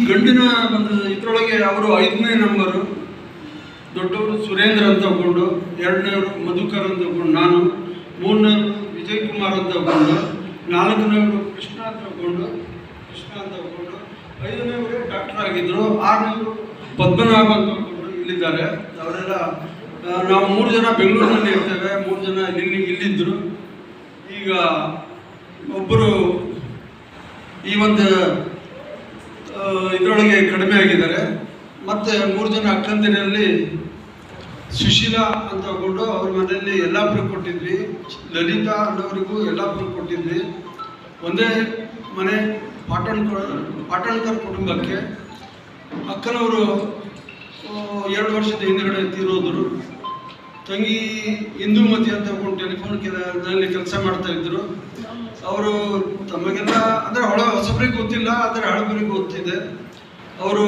ಗಂಡಿನ ಒಂದು ಇದರೊಳಗೆ ಅವರು 5ನೇ ನಂಬರು, ದೊಡ್ಡವರು ಸುರೇಂದ್ರ ಅಂತ ತಗೊಂಡು, 2ನೇವರು ಮಧುಕರ್ ಅಂತ ತಗೊಂಡು ನಾನು, 3ನೇವರು ವಿಜಯ್ ಕುಮಾರ್ ಅಂತ ತಗೊಂಡು, 4ನೇವರು ಕೃಷ್ಣ ಅಂತ ತಗೊಂಡು, 5ನೇವರು ಡಾಕ್ಟರ್ ಆಗಿದ್ದರು, 6ನೇವರು ಪದ್ಮನಾಭ ಅಂತ ತಗೊಂಡು ಇಲ್ಲಿದ್ದಾರೆ. ಅವರೆಲ್ಲ ನಾವು 3 ಜನ ಬೆಂಗಳೂರಿನಲ್ಲಿ ಇರ್ತೇವೆ, 3 ಜನ ಇಲ್ಲಿದ್ದರು. ಈಗ ಒಬ್ಬರು ಈ ಒಂದು ಇದರೊಳಗೆ ಕಡಿಮೆ ಆಗಿದ್ದಾರೆ. ಮತ್ತು 3 ಜನ ಅಕ್ಕಂದಿರಲ್ಲಿ ಸುಶೀಲಾ ಅಂತ ತಗೊಂಡು ಅವ್ರ ಮನೆಯಲ್ಲಿ ಯಲ್ಲಾಪುರಕ್ಕೆ ಕೊಟ್ಟಿದ್ವಿ, ಲಲಿತಾ ಅನ್ನೋರಿಗೂ ಯಲ್ಲಾಪುರಕ್ಕೆ ಕೊಟ್ಟಿದ್ವಿ. ಒಂದೇ ಮನೆ ಪಾಟಣ್ಕರ್ ಕುಟುಂಬಕ್ಕೆ. ಅಕ್ಕನವರು 2 ವರ್ಷದ ಹಿಂದುಗಡೆ ತೀರೋದ್ರು. ತಂಗಿ ಇಂದುಮತಿ ಅಂತ ತಗೊಂಡು ಟೆಲಿಫೋನ್ನಲ್ಲಿ ಕೆಲಸ ಮಾಡ್ತಾಯಿದ್ರು. ಅವರು ತಮಗೆಲ್ಲ ಅಂದರೆ ಹೊಸಬರಿಗೆ ಗೊತ್ತಿಲ್ಲ, ಆದರೆ ಹಳಬರಿಗೆ ಗೊತ್ತಿದೆ. ಅವರು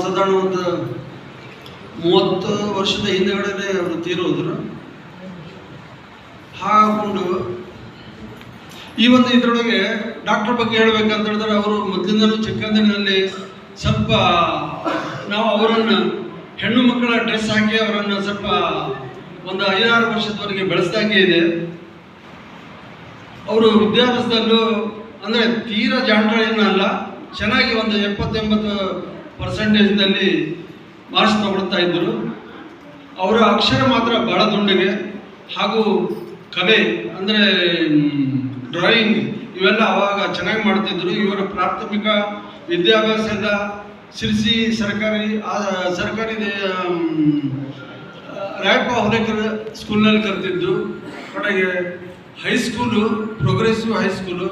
ಸಾಧಾರಣ ಒಂದು 30 ವರ್ಷದ ಹಿಂದುಗಡೆ ಅವರು ತೀರೋದ್ರು. ಹಾಕೊಂಡು ಈ ಒಂದು ಇದರೊಳಗೆ ಡಾಕ್ಟರ್ ಬಗ್ಗೆ ಹೇಳ್ಬೇಕಂತ ಹೇಳಿದ್ರೆ, ಅವರು ಮೊದಲಿಂದಲೂ ಚಿಕ್ಕಂದಿನಲ್ಲಿ ಸ್ವಲ್ಪ ನಾವು ಅವರನ್ನು ಹೆಣ್ಣು ಮಕ್ಕಳ ಡ್ರೆಸ್ ಹಾಕಿ ಅವರನ್ನು ಸ್ವಲ್ಪ ಒಂದು 5-6 ವರ್ಷದವರೆಗೆ ಬೆಳೆಸ್ದಾಗೆ ಇದೆ. ಅವರು ವಿದ್ಯಾಭ್ಯಾಸದಲ್ಲೂ ಅಂದರೆ ತೀರಾ ಜಾಂಡ್ರೇನಲ್ಲ, ಚೆನ್ನಾಗಿ ಒಂದು 70-80% ಮಾರ್ಕ್ಸ್ ತಗೊಳ್ತಾ ಇದ್ದರು. ಅವರ ಅಕ್ಷರ ಮಾತ್ರ ಭಾಳ ದುಂಡಿಗೆ, ಹಾಗೂ ಕಲೆ ಅಂದರೆ ಡ್ರಾಯಿಂಗ್ ಇವೆಲ್ಲ ಅವಾಗ ಚೆನ್ನಾಗಿ ಮಾಡ್ತಿದ್ರು. ಇವರ ಪ್ರಾಥಮಿಕ ವಿದ್ಯಾಭ್ಯಾಸ ಎಲ್ಲ ಶಿರ್ಸಿ ಸರ್ಕಾರಿ ರಾಯಪ್ಪ ಹುರೇಕರ್ ಸ್ಕೂಲ್ನಲ್ಲಿ ಕಲ್ತಿದ್ದು. ಕಡೆಗೆ ಹೈಸ್ಕೂಲು, ಪ್ರೋಗ್ರೆಸಿವ್ ಹೈಸ್ಕೂಲು,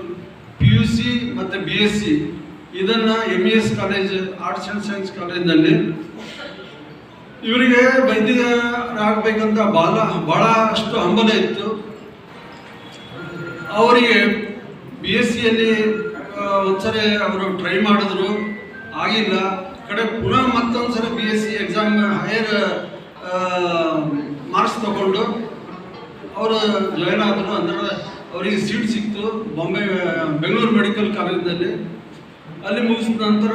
PUC ಮತ್ತು BSc ಇದನ್ನು MES college, arts and science ಕಾಲೇಜಿನಲ್ಲಿ. ಇವರಿಗೆ ವೈದ್ಯರಾಗಬೇಕಂತ ಭಾಳಷ್ಟು ಹಂಬಲ ಇತ್ತು. ಅವರಿಗೆ BScಯಲ್ಲಿ ಒಂದ್ಸರಿ ಅವರು ಟ್ರೈ ಮಾಡಿದ್ರು, ಆಗಿಲ್ಲ. ಕಡೆ ಪುನಃ ಮತ್ತೊಂದು ಸರಿ BSc ಎಕ್ಸಾಮ್ ಹೈಯರ್ ಮಾರ್ಕ್ಸ್ ತಗೊಂಡು ಅವರು ಜಾಯ್ನ್ ಆದರು. ಅಂದರೆ ಅವರಿಗೆ ಸೀಟ್ ಸಿಕ್ತು ಬೆಂಗಳೂರು ಮೆಡಿಕಲ್ ಕಾಲೇಜಿನಲ್ಲಿ. ಅಲ್ಲಿ ಮುಗಿಸಿದ ನಂತರ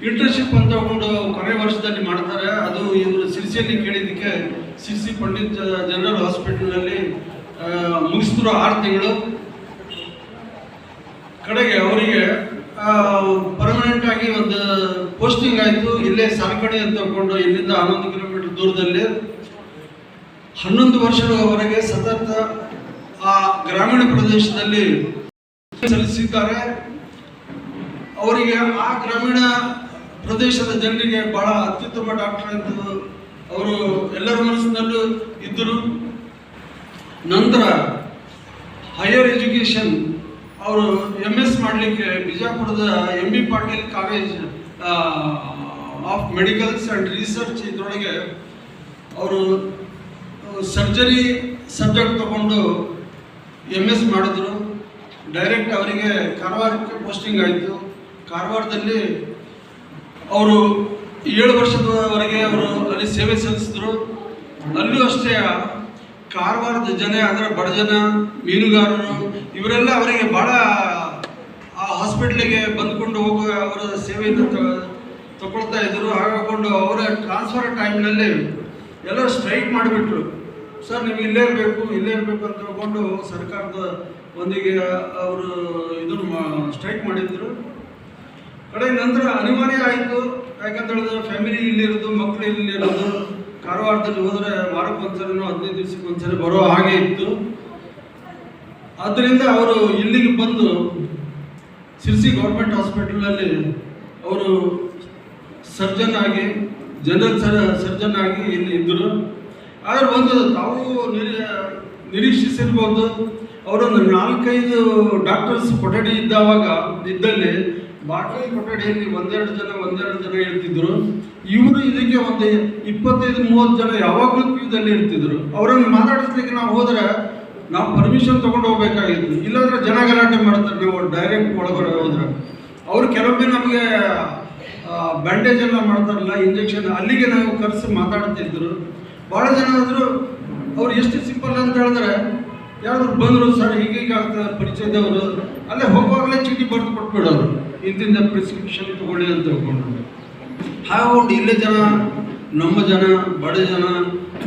ಇಂಟರ್ನ್ಶಿಪ್ ಅಂತ ತಗೊಂಡು ಕೊನೆ ವರ್ಷದಲ್ಲಿ ಮಾಡ್ತಾರೆ. ಅದು ಇವರು ಸಿರ್ಸಿಯಲ್ಲಿ ಕೇಳಿದ್ದಕ್ಕೆ ಸಿರ್ಸಿ ಪಂಡಿತ್ ಜನರಲ್ ಹಾಸ್ಪಿಟಲ್ನಲ್ಲಿ ಮುಗಿಸಿದ್ರು 6 ತಿಂಗಳು. ಕಡೆಗೆ ಅವರಿಗೆ ಪರ್ಮನೆಂಟ್ ಆಗಿ ಒಂದು ಪೋಸ್ಟಿಂಗ್ ಆಯಿತು. ಇಲ್ಲೇ ಸಾರ್ಕಣಿ ಅಂತ ತಗೊಂಡು ಇಲ್ಲಿಂದ 11 ಕಿಲೋಮೀಟರ್ ದೂರದಲ್ಲಿ 11 ವರ್ಷಗಳವರೆಗೆ ಸತತ ಆ ಗ್ರಾಮೀಣ ಪ್ರದೇಶದಲ್ಲಿ ಸಲ್ಲಿಸಿದ್ದಾರೆ. ಅವರಿಗೆ ಆ ಗ್ರಾಮೀಣ ಪ್ರದೇಶದ ಜನರಿಗೆ ಬಹಳ ಅತ್ಯುತ್ತಮ ಡಾಕ್ಟರ್ ಅಂತ ಅವರು ಎಲ್ಲರ ಮನಸ್ಸಿನಲ್ಲೂ ಇದ್ದರು. ನಂತರ ಹೈಯರ್ ಎಜುಕೇಷನ್ ಅವರು MS ಮಾಡಲಿಕ್ಕೆ ಬಿಜಾಪುರದ MB Patil college of medicals and research ಇದರೊಳಗೆ ಅವರು ಸರ್ಜರಿ ಸಬ್ಜೆಕ್ಟ್ ತಗೊಂಡು MS ಮಾಡಿದ್ರು. ಡೈರೆಕ್ಟ್ ಅವರಿಗೆ ಕಾರವಾರಕ್ಕೆ ಪೋಸ್ಟಿಂಗ್ ಆಯಿತು. ಕಾರವಾರದಲ್ಲಿ ಅವರು 7 ವರ್ಷದವರೆಗೆ ಅವರು ಅಲ್ಲಿ ಸೇವೆ ಸಲ್ಲಿಸಿದ್ರು. ಅಲ್ಲೂ ಅಷ್ಟೇ ಕಾರವಾರದ ಜನ ಅಂದರೆ ಬಡ ಜನ, ಮೀನುಗಾರರು ಇವರೆಲ್ಲ ಅವರಿಗೆ ಭಾಳ ಆ ಹಾಸ್ಪಿಟ್ಲಿಗೆ ಬಂದುಕೊಂಡು ಹೋಗುವ ಅವರ ಸೇವೆಯನ್ನು ತಗೊಳ್ತಾ ಇದ್ದರು. ಹಾಗಾಕೊಂಡು ಅವರ ಟ್ರಾನ್ಸ್ಫರ್ ಟೈಮ್ನಲ್ಲಿ ಎಲ್ಲರೂ ಸ್ಟ್ರೈಕ್ ಮಾಡಿಬಿಟ್ರು. ಸರ್ ನೀವು ಇಲ್ಲೇ ಇರಬೇಕು ಅಂತ ಹೇಳ್ಕೊಂಡು ಸರ್ಕಾರದ ಒಂದಿಗೆ ಅವರು ಇದನ್ನು ಸ್ಟ್ರೈಕ್ ಮಾಡಿದ್ರು. ಕಡೆ ನಂತರ ಅನಿವಾರ್ಯ ಆಯಿತು. ಯಾಕಂತ ಹೇಳಿದ್ರೆ ಫ್ಯಾಮಿಲಿ ಇಲ್ಲಿರೋದು, ಮಕ್ಕಳು ಇಲ್ಲಿರೋದು. ಕಾರವಾರದಲ್ಲಿ ಹೋದರೆ ವಾರಕ್ಕೆ ಒಂದ್ಸರಿನೋ 15 ದಿವಸಕ್ಕೆ ಒಂದ್ಸರಿ ಬರೋ ಹಾಗೆ ಇತ್ತು. ಆದ್ದರಿಂದ ಅವರು ಇಲ್ಲಿಗೆ ಬಂದು ಸಿರ್ಸಿ ಗೌರ್ಮೆಂಟ್ ಹಾಸ್ಪಿಟಲಲ್ಲಿ ಅವರು ಸರ್ಜನ್ ಆಗಿ, ಜನರಲ್ ಸರ್ಜನ್ ಆಗಿ ಇಲ್ಲಿ ಇದ್ದರು. ಆದರೆ ಒಂದು ತಾವು ನಿರೀಕ್ಷಿಸಿರ್ಬೋದು, ಅವರೊಂದು 4-5 ಡಾಕ್ಟರ್ಸ್ ಕೊಠಡಿ ಇದ್ದಲ್ಲಿ ಬಾಕಿ ಕೊಠಡಿಯಲ್ಲಿ ಒಂದೆರಡು ಜನ ಇರ್ತಿದ್ರು. ಇವರು ಇದಕ್ಕೆ ಒಂದು 25-30 ಜನ ಯಾವಾಗಲೂ ಕ್ಯೂದಲ್ಲಿ ಇರ್ತಿದ್ರು. ಅವರನ್ನು ಮಾತಾಡಿಸ್ಲಿಕ್ಕೆ ನಾವು ಹೋದರೆ ನಾವು ಪರ್ಮಿಷನ್ ತೊಗೊಂಡು ಹೋಗ್ಬೇಕಾಗಿತ್ತು. ಇಲ್ಲಾಂದರೆ ಜನ ಗಲಾಟೆ ಮಾಡ್ತಾರೆ. ನಾವು ಡೈರೆಕ್ಟ್ ಒಳಗಡೆ ಹೋದ್ರೆ ಅವರು ಕೆಲವೊಮ್ಮೆ ನಮಗೆ ಬ್ಯಾಂಡೇಜ್ ಎಲ್ಲ ಮಾಡ್ತಾರಲ್ಲ, ಇಂಜೆಕ್ಷನ್, ಅಲ್ಲಿಗೆ ನಾವು ಕರೆಸಿ ಮಾತಾಡ್ತಿದ್ರು. ಭಾಳ ಜನ ಆದರೂ ಅವ್ರು ಎಷ್ಟು ಸಿಂಪಲ್ ಅಂತ ಹೇಳಿದ್ರೆ, ಯಾರಾದ್ರು ಬಂದರು, ಸರ್ ಹೀಗೆ ಆಗ್ತದೆ ಪರಿಚಯದವರು, ಅಲ್ಲೇ ಹೋಗುವಾಗಲೇ ಚೀಟಿ ಬರೆದು ಕೊಟ್ಬಿಡೋರು. ಇಂತಿಂದ ಪ್ರಿಸ್ಕ್ರಿಪ್ಷನ್ ತಗೊಳ್ಳಿ ಅಂತ ತಿಳ್ಕೊಂಡು ಹಾಕೊಂಡು ಇಲ್ಲೇ ಜನ, ನಮ್ಮ ಜನ, ಬಡ ಜನ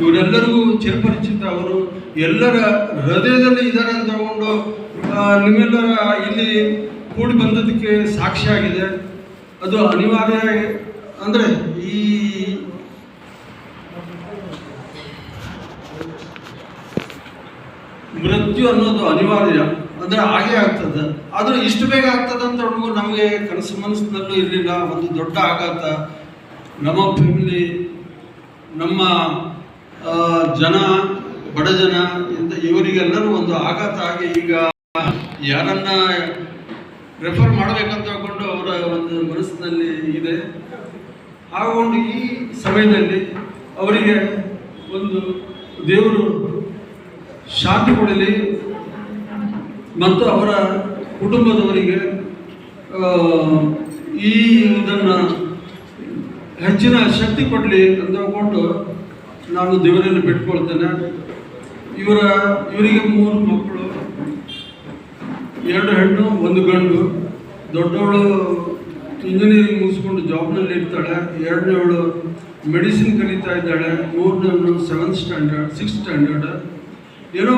ಇವರೆಲ್ಲರಿಗೂ ಚಿರಪರಿಚಿತ. ಅವರು ಎಲ್ಲರ ಹೃದಯದಲ್ಲಿ ಇದ್ದಾರೆ ಅಂತ ತಗೊಂಡು ನಿಮ್ಮೆಲ್ಲರ ಇಲ್ಲಿ ಕೂಡಿ ಬಂದದಕ್ಕೆ ಸಾಕ್ಷಿಯಾಗಿದೆ. ಅದು ಅನಿವಾರ್ಯ. ಅಂದರೆ ಈ ಮೃತ್ಯು ಅನ್ನೋದು ಅನಿವಾರ್ಯ, ಅಂದರೆ ಹಾಗೆ ಆಗ್ತದೆ. ಆದರೆ ಇಷ್ಟು ಬೇಗ ಆಗ್ತದೆ ಅಂತ ನಮಗೆ ಕನಸು ಮನಸ್ಸಿನಲ್ಲೂ ಇರಲಿಲ್ಲ. ಒಂದು ದೊಡ್ಡ ಆಘಾತ ನಮ್ಮ ಫ್ಯಾಮಿಲಿ, ನಮ್ಮ ಜನ, ಬಡ ಜನ ಇವರಿಗೆಲ್ಲರೂ ಒಂದು ಆಘಾತ ಆಗಿ ಈಗ ಯಾರನ್ನ ರೆಫರ್ ಮಾಡಬೇಕಂತ ಹೇಳ್ಕೊಂಡು ಅವರ ಒಂದು ಮನಸ್ಸಿನಲ್ಲಿ ಇದೆ. ಹಾಗೊಂಡು ಈ ಸಮಯದಲ್ಲಿ ಅವರಿಗೆ ಒಂದು ದೇವರು ಶಾಂತಿ ಕೊಡಲಿ ಮತ್ತು ಅವರ ಕುಟುಂಬದವರಿಗೆ ಈ ಇದನ್ನು ಹೆಚ್ಚಿನ ಶಕ್ತಿ ಕೊಡಲಿ ಅಂತ ಹೇಳ್ಕೊಂಡು ನಾನು ದೇವರಲ್ಲಿ ಬಿಟ್ಕೊಳ್ತೇನೆ. ಇವರಿಗೆ 3 ಮಕ್ಕಳು, 2 ಹೆಣ್ಣು 1 ಗಂಡು. ದೊಡ್ಡವಳು ಇಂಜಿನಿಯರಿಂಗ್ ಮುಗಿಸ್ಕೊಂಡು ಜಾಬ್ನಲ್ಲಿ ಇರ್ತಾಳೆ, 2ನೇವಳು ಮೆಡಿಸಿನ್ ಕಲಿತಾ ಇದ್ದಾಳೆ, 3ನೇವಳು 6th ಸ್ಟ್ಯಾಂಡರ್ಡ್. ಏನೋ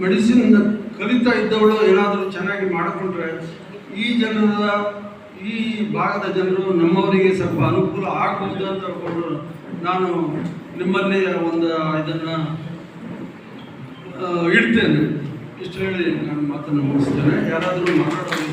ಮೆಡಿಸಿನ್ ಕಲಿತಾ ಇದ್ದವಳು ಏನಾದರೂ ಚೆನ್ನಾಗಿ ಮಾಡಿಕೊಂಡ್ರೆ ಈ ಜನರ, ಈ ಭಾಗದ ಜನರು ನಮ್ಮವರಿಗೆ ಸ್ವಲ್ಪ ಅನುಕೂಲ ಆಗ್ಬೋದು ಅಂತ ಹೇಳ್ಕೊಂಡು ನಾನು ನಿಮ್ಮಲ್ಲಿ ಒಂದು ಇದನ್ನು ಇಡ್ತೇನೆ. ಇಷ್ಟು ಹೇಳಿ ನಾನು ಮಾತನ್ನು ಮುಗಿಸ್ತೇನೆ. ಯಾರಾದರೂ ಮಾತಾಡೋದು